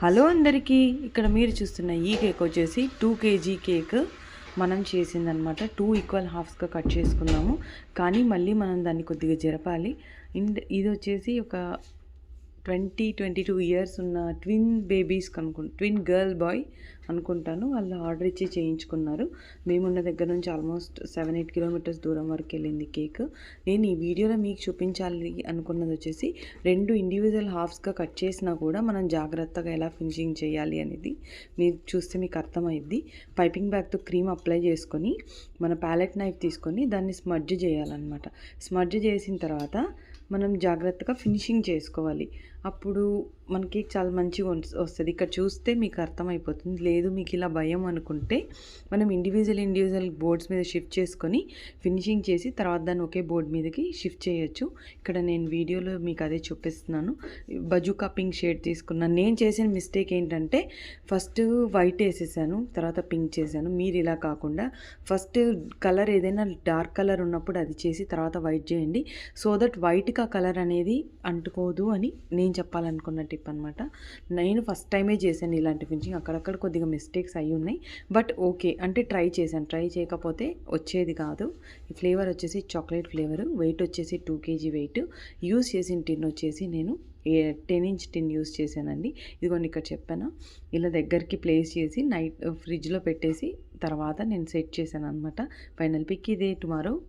Hello అందరికీ, ఇక్కడ మీరు చూస్తున్న ఈ కేక్ వచ్చేసి 2 కేజీ కేక్ మనం చేసిందనమాట. 2 ఈక్వల్ హాఫ్స్గా కట్ చేసుకున్నాము. కానీ మళ్ళీ మనం దాన్ని కొద్దిగా జరపాలి. ఇది వచ్చేసి ఒక 22 ఇయర్స్ ఉన్న twin babies twin girl boy అనుకుంటాను. వాళ్ళు ఆర్డర్ ఇచ్చి చేయించుకున్నారు. మేమున్న దగ్గర నుంచి ఆల్మోస్ట్ 7-8 కిలోమీటర్స్ దూరం వరకు వెళ్ళింది కేక్. నేను ఈ వీడియోలో మీకు చూపించాలి అనుకున్నది వచ్చేసి 2 ఇండివిజువల్ హాఫ్స్గా కట్ చేసినా కూడా మనం జాగ్రత్తగా ఎలా ఫినిషింగ్ చేయాలి అనేది మీరు చూస్తే మీకు అర్థమైద్ది. పైపింగ్ బ్యాగ్తో క్రీమ్ అప్లై చేసుకొని మన ప్యాలెట్ నైఫ్ తీసుకొని దాన్ని స్మడ్జ్ చేయాలన్నమాట. స్మడ్జ్ చేసిన తర్వాత మనం జాగ్రత్తగా ఫినిషింగ్ చేసుకోవాలి. అప్పుడు మన కేక్ చాలా మంచిగా వస్తుంది. ఇక్కడ చూస్తే మీకు అర్థమైపోతుంది. లేదు మీకు ఇలా భయం అనుకుంటే మనం ఇండివిజువల్ బోర్డ్స్ మీద షిఫ్ట్ చేసుకొని ఫినిషింగ్ చేసి తర్వాత దాన్ని ఒకే బోర్డ్ మీదకి షిఫ్ట్ చేయొచ్చు. ఇక్కడ నేను వీడియోలో మీకు అదే చూపిస్తున్నాను. బజూకా పింక్ షేడ్ తీసుకున్నాను. నేను చేసిన మిస్టేక్ ఏంటంటే ఫస్ట్ వైట్ వేసేసాను, తర్వాత పింక్ చేశాను. మీరు ఇలా కాకుండా ఫస్ట్ కలర్ ఏదైనా డార్క్ కలర్ ఉన్నప్పుడు అది చేసి తర్వాత వైట్ చేయండి. సో దట్ వైట్కి ఆ కలర్ అనేది అంటుకోదు అని నేను చెప్పాలనుకున్న టిప్ అనమాట. నేను ఫస్ట్ టైమే చేశాను ఇలాంటి ఫినిషింగ్. అక్కడక్కడ కొద్దిగా మిస్టేక్స్ అయ్యి ఉన్నాయి. బట్ ఓకే అంటే ట్రై చేశాను. ట్రై చేయకపోతే వచ్చేది కాదు. ఈ ఫ్లేవర్ వచ్చేసి చాక్లెట్ ఫ్లేవర్. వెయిట్ వచ్చేసి 2 కేజీ వెయిట్. యూస్ చేసిన టిన్ వచ్చేసి నేను 10 ఇంచ్ టిన్ యూస్ చేశానండి. ఇదిగోండి ఇక్కడ చెప్పాను. ఇలా దగ్గరికి ప్లేస్ చేసి నైట్ ఫ్రిడ్జ్లో పెట్టేసి తర్వాత నేను సెట్ చేశాను అనమాట. ఫైనల్ పిక్ ఇదే. టుమారో